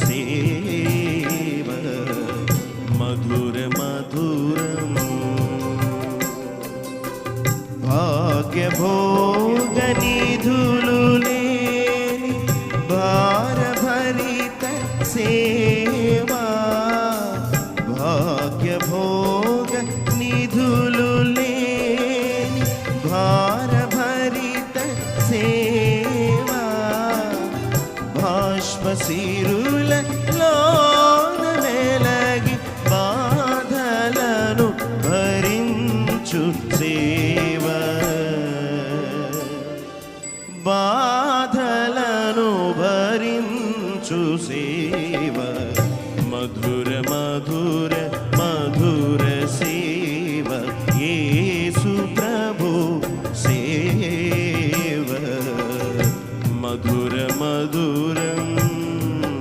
సేవ మధుర మధురం భాగ్యభోగ నిధులు లేని భారభరిత సేవా భాగ్యభోగ నిధులు లేని భారభరిత సేవా బాష్పశిరులలోన వెలగి బాధలను భరించు సేవ బాధలను భరించు సేవ మధుర మధుర మధుర సేవ